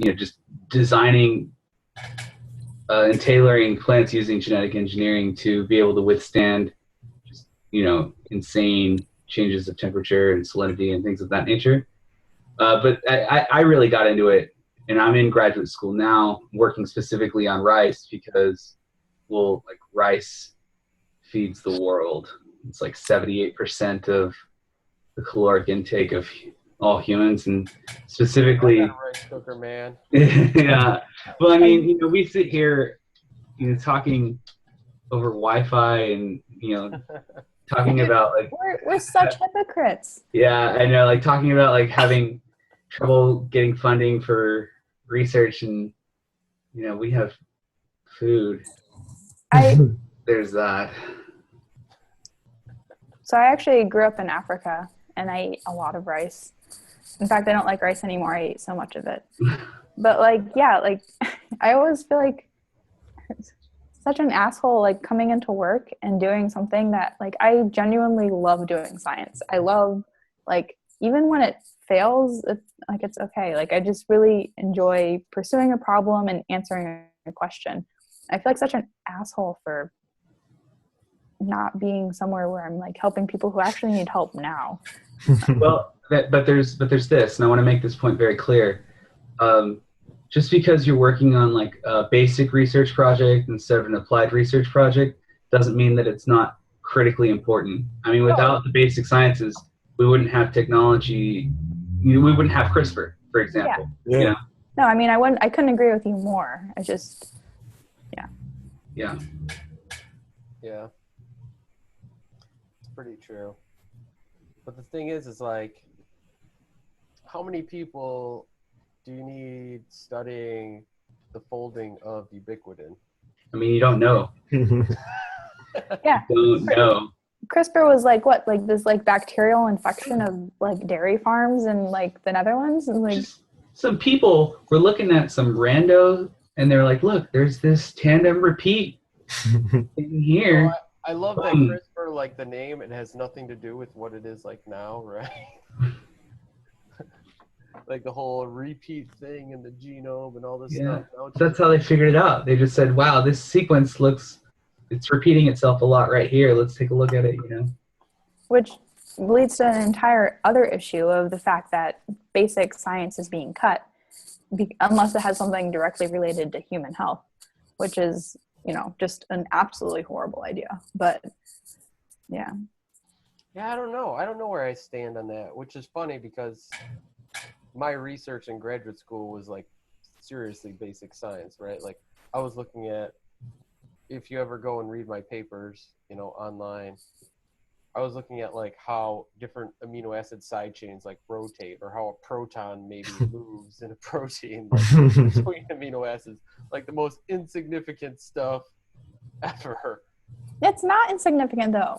just designing and tailoring plants using genetic engineering to be able to withstand just, insane changes of temperature and salinity and things of that nature. But I really got into it, and I'm in graduate school now working specifically on rice because, rice feeds the world. It's like 78% of the caloric intake of all humans, and specifically I got a rice cooker, man. yeah. Well, I mean, we sit here, talking over Wi-Fi and talking about like we're such hypocrites. Yeah, I know, like talking about like having trouble getting funding for research, and we have food. There's that. So I actually grew up in Africa, and I ate a lot of rice. In fact, I don't like rice anymore. I ate so much of it. But I always feel like such an asshole, like coming into work and doing something that I genuinely love doing science. I love, even when it fails, it's okay. I just really enjoy pursuing a problem and answering a question. I feel like such an asshole for not being somewhere where I'm helping people who actually need help now. Well, but there's this, and I want to make this point very clear. Just because you're working on a basic research project instead of an applied research project doesn't mean that it's not critically important. I mean, without the basic sciences, we wouldn't have technology. We wouldn't have CRISPR, for example. Yeah. No, I mean, I couldn't agree with you more. I just, Yeah. Yeah. It's pretty true. But the thing is how many people do you need studying the folding of ubiquitin? I mean, you don't know. Yeah. You don't know. CRISPR was this bacterial infection of dairy farms in the Netherlands, and Just some people were looking at some rando, and they're like, "Look, there's this tandem repeat in here." So I love that CRISPR, the name, it has nothing to do with what it is now, right? The whole repeat thing in the genome and all this stuff. That's how they figured it out. They just said, "Wow, this sequence it's repeating itself a lot right here. Let's take a look at it." Which leads to an entire other issue of the fact that basic science is being cut unless it has something directly related to human health, which is, just an absolutely horrible idea. But yeah. Yeah, I don't know. I don't know where I stand on that, which is funny because my research in graduate school was seriously basic science, right? I was looking at, if you ever go and read my papers, online, I was looking at how different amino acid side chains rotate, or how a proton maybe moves in a protein between amino acids, the most insignificant stuff ever. It's not insignificant though.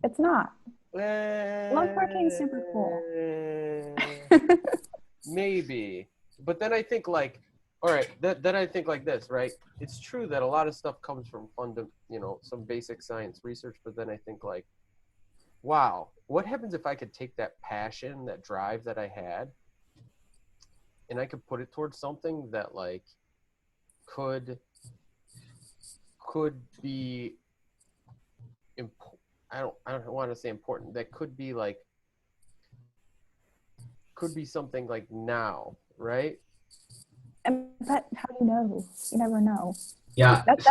It's not. Lung protein's super cool. Maybe. But then I think all right, then I think this, right? It's true that a lot of stuff comes from some basic science research, but then I think wow, what happens if I could take that passion, that drive that I had, and I could put it towards something that could be I don't want to say important, that could be something now, right? But how do you know? You never know. Yeah. That's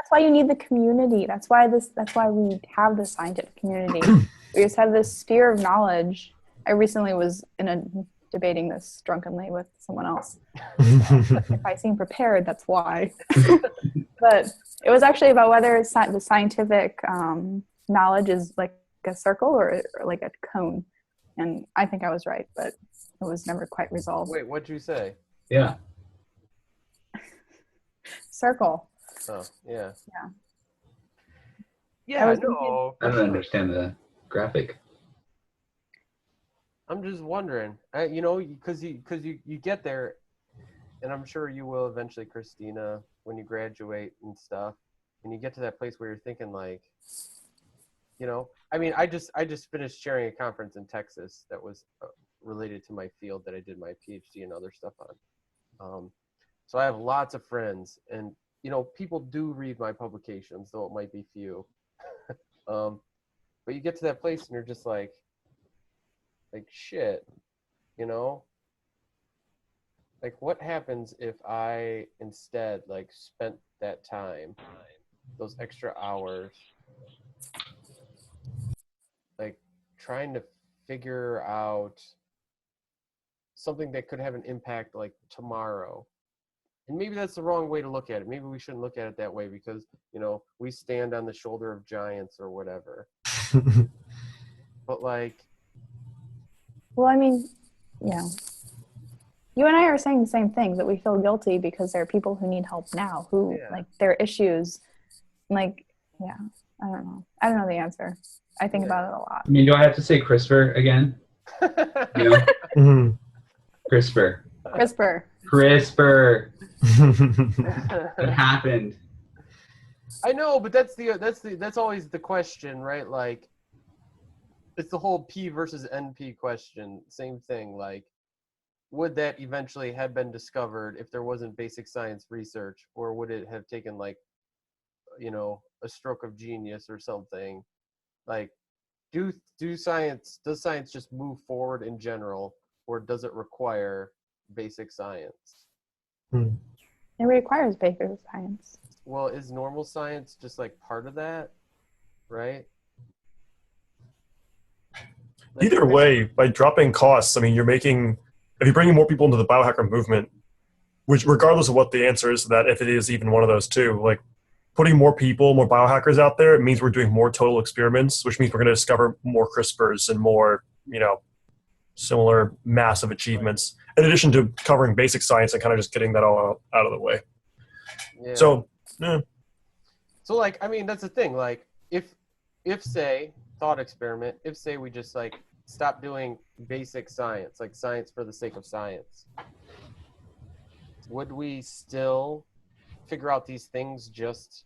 why you need the community. That's why we have the scientific community. We just have this sphere of knowledge. I recently was debating this drunkenly with someone else. If I seem prepared, that's why. But it was actually about whether the scientific knowledge is a circle or a cone. And I think I was right, but it was never quite resolved. Wait, what'd you say? Yeah. Circle. Oh, yeah. Yeah. Yeah, no. I don't understand the graphic. I'm just wondering, because you get there, and I'm sure you will eventually, Christina, when you graduate and stuff, and you get to that place where you're thinking I mean, I just finished sharing a conference in Texas that was related to my field that I did my PhD and other stuff on. So I have lots of friends, and people do read my publications, though it might be few. But you get to that place and you're just like shit, you know? Like, what happens if I instead spent that time, those extra hours, trying to figure out something that could have an impact tomorrow? And maybe that's the wrong way to look at it. Maybe we shouldn't look at it that way because, we stand on the shoulder of giants or whatever. But well, I mean, yeah. You and I are saying the same thing, that we feel guilty because there are people who need help now, who their issues, yeah, I don't know. I don't know the answer. I think about it a lot. I mean, do I have to say CRISPR again? CRISPR. It happened. I know, but that's always the question, right? It's the whole P versus NP question. Same thing. Would that eventually have been discovered if there wasn't basic science research, or would it have taken a stroke of genius or something? Does science just move forward in general, or does it require basic science? It requires basic science. Well, is normal science just part of that, right? Either way, by dropping costs, I mean, if you're bringing more people into the biohacker movement, which regardless of what the answer is to that, if it is even one of those two, putting more people, more biohackers out there, it means we're doing more total experiments, which means we're going to discover more CRISPRs and more, similar massive achievements, in addition to covering basic science and kind of just getting that all out of the way. Yeah. So, yeah. So, I mean, that's the thing. If say, thought experiment, if say we just stop doing basic science, science for the sake of science, would we still figure out these things just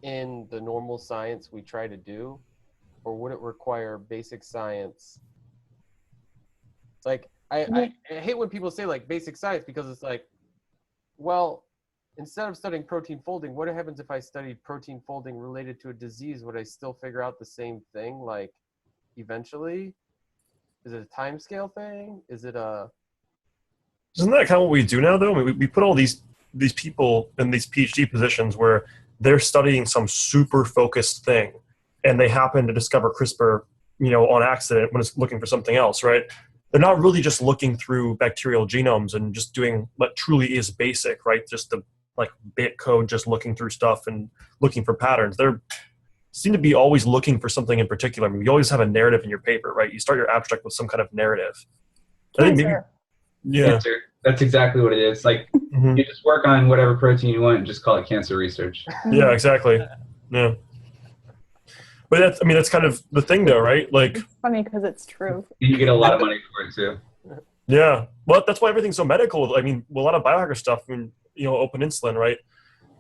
in the normal science we try to do, or would it require basic science? I hate when people say basic science, because it's well, instead of studying protein folding, what happens if I studied protein folding related to a disease? Would I still figure out the same thing eventually? Is it a time scale thing? Isn't that kind of what we do now, though? I mean, we put all these people in these PhD positions where they're studying some super focused thing, and they happen to discover CRISPR, on accident when it's looking for something else, right? They're not really just looking through bacterial genomes and just doing what truly is basic, right? Just the bit code, just looking through stuff and looking for patterns. They're seem to be always looking for something in particular. I mean, you always have a narrative in your paper, right? You start your abstract with some kind of narrative. I think maybe, yeah. Cancer. That's exactly what it is. You just work on whatever protein you want and just call it cancer research. Yeah, exactly. Yeah. But that's kind of the thing, though, right? It's funny because it's true. And you get a lot of money for it too. Yeah. Well, that's why everything's so medical. I mean, a lot of biohacker stuff, open insulin, right?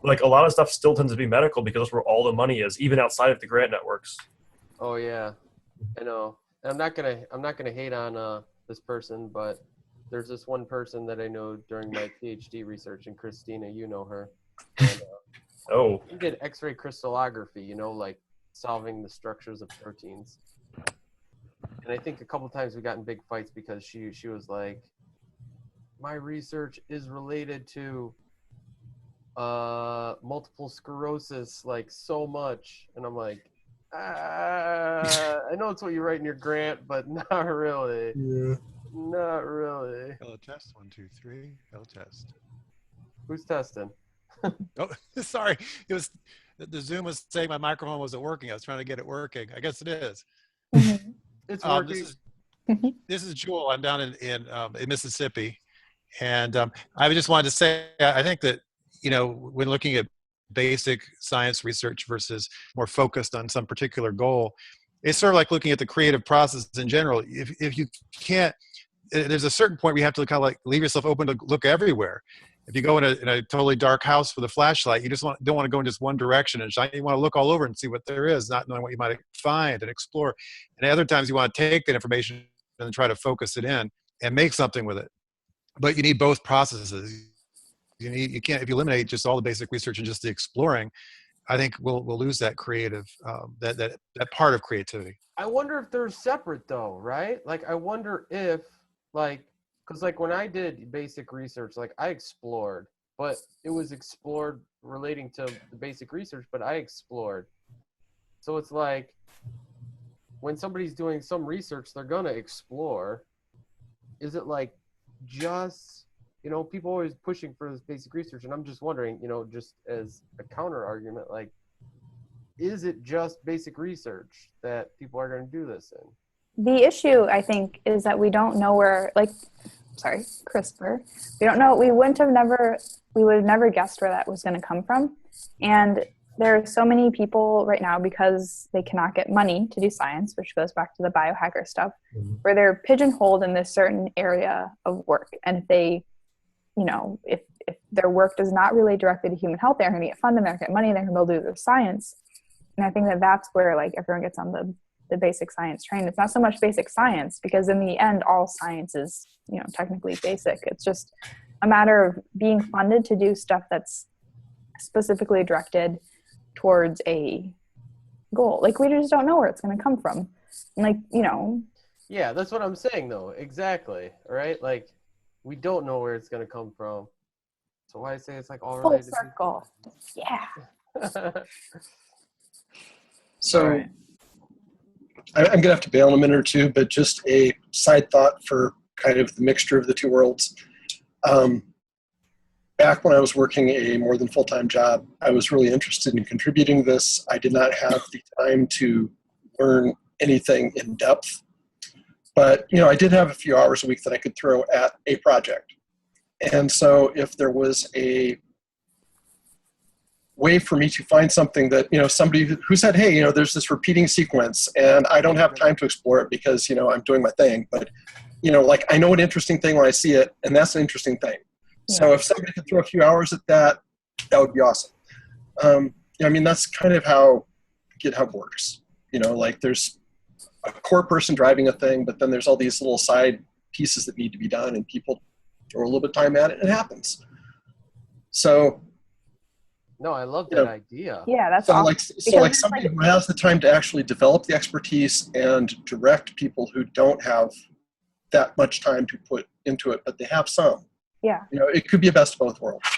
A lot of stuff still tends to be medical because that's where all the money is, even outside of the grant networks. Oh yeah, I know. And I'm not gonna hate on this person, but there's this one person that I know during my PhD research, and Christina, you know her. And, we did X-ray crystallography, solving the structures of proteins. And I think a couple of times we got in big fights because she was like, my research is related to multiple sclerosis so much, and I'm like, I know it's what you write in your grant, but not really. Yeah. Not really. L test 1 2 3. L test. Who's testing? Oh, sorry. It was the Zoom was saying my microphone wasn't working. I was trying to get it working. I guess it is. It's working. This is Jewel. I'm down in Mississippi, and I just wanted to say I think that when looking at basic science research versus more focused on some particular goal, it's sort of like looking at the creative process in general. If you can't, there's a certain point where you have to kind of leave yourself open to look everywhere. If you go in a totally dark house with a flashlight, you just don't want to go in just one direction and shine. You want to look all over and see what there is, not knowing what you might find and explore. And other times you want to take that information and try to focus it in and make something with it. But you need both processes. You can't, if you eliminate just all the basic research and just the exploring, I think we'll lose that creative, that part of creativity. I wonder if they're separate though, right? Like, I wonder if, like, because like when I did basic research, like I explored, but it was explored relating to the basic research, but I explored. So it's like, when somebody's doing some research, they're gonna explore. Is it like just, people always pushing for this basic research, and I'm just wondering, just as a counter argument, like, is it just basic research that people are going to do this in? The issue, I think, is that we don't know where, CRISPR, we don't know, we would have never guessed where that was going to come from. And there are so many people right now, because they cannot get money to do science, which goes back to the biohacker stuff, where they're pigeonholed in this certain area of work. And if they, if their work does not relate directly to human health, they're going to get funded, they're going to get money, they're going to be able to do their science. And I think that that's where, like, everyone gets on the basic science train. It's not so much basic science, because in the end, all science is, technically basic. It's just a matter of being funded to do stuff that's specifically directed towards a goal. Like, we just don't know where it's going to come from. And, Yeah, that's what I'm saying, though. Exactly. Right? Like, we don't know where it's going to come from. So why I say it's like all related. Full circle. Yeah. So Right. I'm going to have to bail in a minute or two, but just a side thought for kind of the mixture of the two worlds. Back when I was working a more than full-time job, I was really interested in contributing this. I did not have the time to learn anything in depth, but I did have a few hours a week that I could throw at a project. And so if there was a way for me to find something that, somebody who said, hey, there's this repeating sequence and I don't have time to explore it because, I'm doing my thing, but, like, I know an interesting thing when I see it, and that's an interesting thing. Yeah. So if somebody could throw a few hours at that, that would be awesome. That's kind of how GitHub works. Like, there's a core person driving a thing, but then there's all these little side pieces that need to be done, and people throw a little bit of time at it, and it happens. So, no, I love that idea. Yeah, that's so awesome. like somebody who has the time to actually develop the expertise and direct people who don't have that much time to put into it, but they have some. Yeah. It could be a best of both worlds.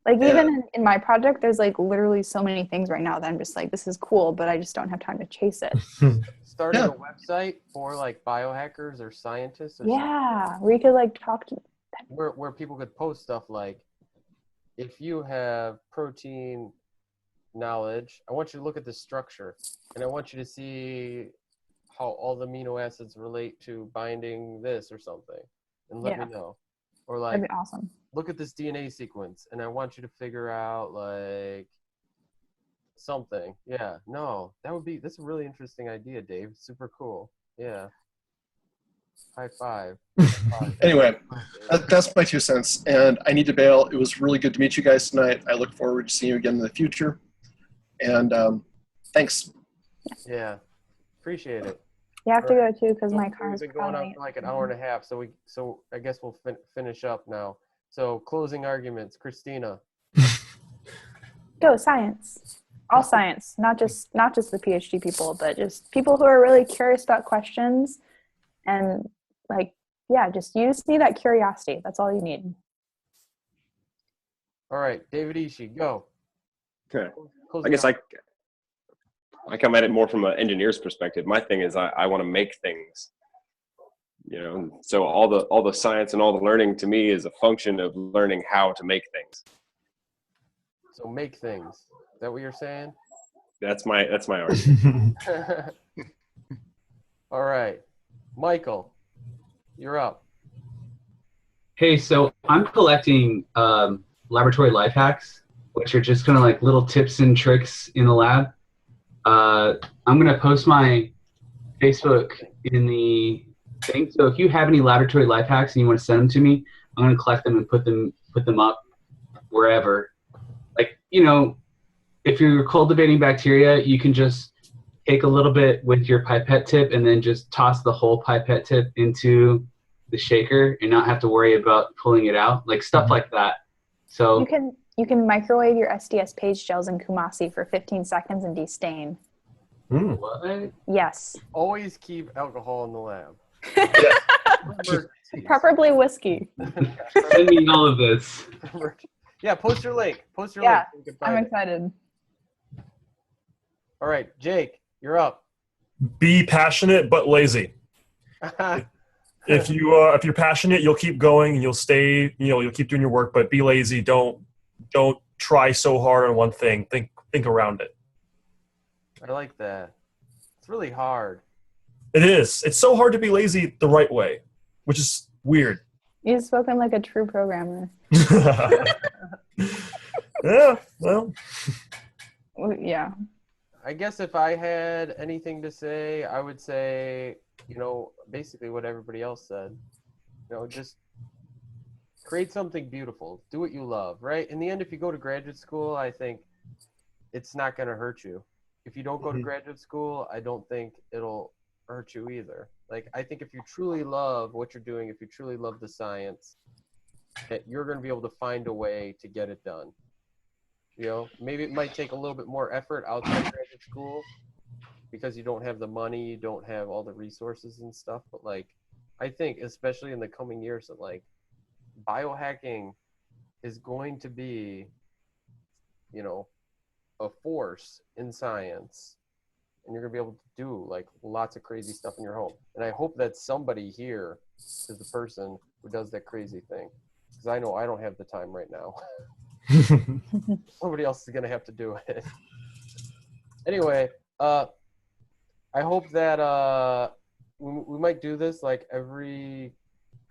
Like, even in my project, there's like literally so many things right now that I'm just like, this is cool, but I just don't have time to chase it. Starting a website for like biohackers or scientists. Or something. Where you could like talk to them. Where people could post stuff like, if you have protein knowledge, I want you to look at the structure, and I want you to see how all the amino acids relate to binding this or something, and let me know. Or like, that'd be awesome. Look at this DNA sequence, and I want you to figure out like something. Yeah, no, that's a really interesting idea, Dave. Super cool. Yeah. High five. Anyway, that's my 2 cents, and I need to bail. It was really good to meet you guys tonight. I look forward to seeing you again in the future, and thanks. Yeah, appreciate it. You have to go too, because my car is been going on for like an hour and a half, so I guess we'll finish up now. So closing arguments, Christina. Go science. All science, not just the PhD people, but just people who are really curious about questions. And like, you just need that curiosity. That's all you need. All right, David Ishii, go. Okay. I guess I come at it more from an engineer's perspective. My thing is I want to make things, so all the science and all the learning to me is a function of learning how to make things. So make things. Is that what you're saying? That's my argument. All right. Michael, you're up. Hey, so I'm collecting laboratory life hacks, which are just kind of like little tips and tricks in the lab. I'm going to post my Facebook in the thing. So if you have any laboratory life hacks and you want to send them to me, I'm going to collect them and put them up wherever. Like, if you're cultivating bacteria, you can just take a little bit with your pipette tip and then just toss the whole pipette tip into the shaker and not have to worry about pulling it out, like stuff like that. So You can microwave your SDS page gels in Kumasi for 15 seconds and destain. what? Yes. Always keep alcohol in the lab. Preferably whiskey. Send me all of this. Yeah, post your link. Post your Yeah, link. So we can find I'm it. excited. All right, Jake, you're up. Be passionate but lazy. If you're passionate, you'll keep going and you'll stay. You'll keep doing your work, but be lazy. Don't try so hard on one thing. Think around it. I like that. It's really hard. It is. It's so hard to be lazy the right way, which is weird. You've spoken like a true programmer. Yeah. Well. Yeah. I guess if I had anything to say, I would say, basically what everybody else said. Just create something beautiful. Do what you love, right? In the end, if you go to graduate school, I think it's not going to hurt you. If you don't go to graduate school, I don't think it'll hurt you either. Like, I think if you truly love what you're doing, if you truly love the science, that you're going to be able to find a way to get it done. Maybe it might take a little bit more effort outside graduate school because you don't have the money, you don't have all the resources and stuff. But like, I think especially in the coming years that like biohacking is going to be, a force in science, and you're gonna be able to do like lots of crazy stuff in your home. And I hope that somebody here is the person who does that crazy thing, because I know I don't have the time right now. Somebody else is gonna have to do it. Anyway, I hope that we might do this like every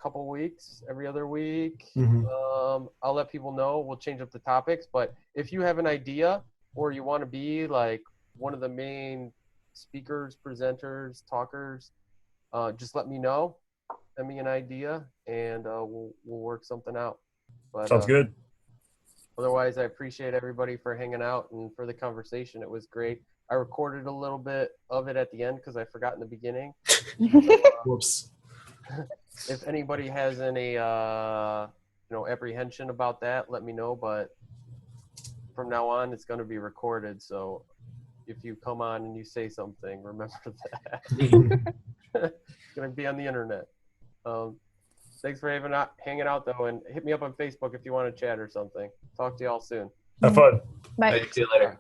couple weeks, every other week. I'll let people know. We'll change up the topics, but if you have an idea or you want to be like one of the main speakers, presenters, talkers, just let me know. Send me an idea, and we'll work something out. But, Sounds good. Otherwise, I appreciate everybody for hanging out and for the conversation. It was great. I recorded a little bit of it at the end because I forgot in the beginning. Whoops. If anybody has any, apprehension about that, let me know. But from now on, it's going to be recorded. So if you come on and you say something, remember that. It's going to be on the internet. Thanks for hanging out, though, and hit me up on Facebook if you want to chat or something. Talk to you all soon. Have fun. Bye. See you later.